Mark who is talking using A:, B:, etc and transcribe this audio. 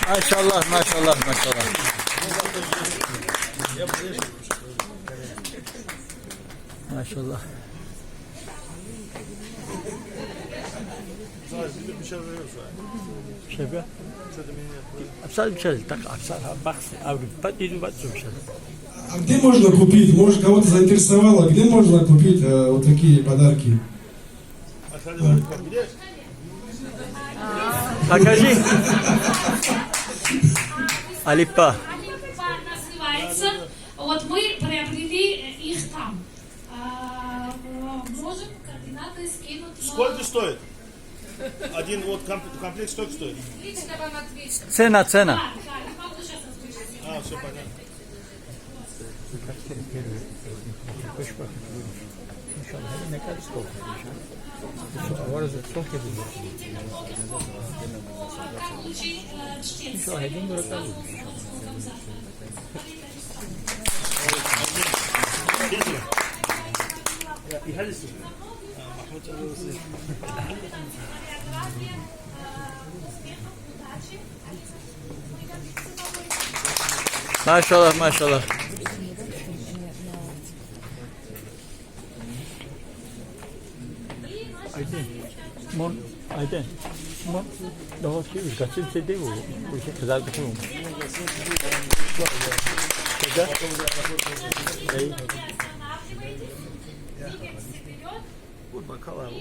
A: Maşallah, maşallah, maşallah. Maşallah. Şebe. Абсолютно печаль, так абсолютно печаль.
B: А где можно купить? Может, кого-то заинтересовало, где можно купить вот такие подарки?
A: Покажи. Алипа.
C: Алипа называется. Вот мы приобрели их там. Можем координаты скинуть.
D: Сколько стоит? Один вот комплект сколько стоит?
A: Цена, цена.
C: Да, не могу сейчас озвучить.
D: А, все понятно.
C: Очень чтец.
A: Maşallah, maşallah. Aydın. Mon, Aydın. Mon, daha şey, kaçın şey değil bu. Bu şey güzel bir şey olmuş. Güzel. İyi. Vur bakalım.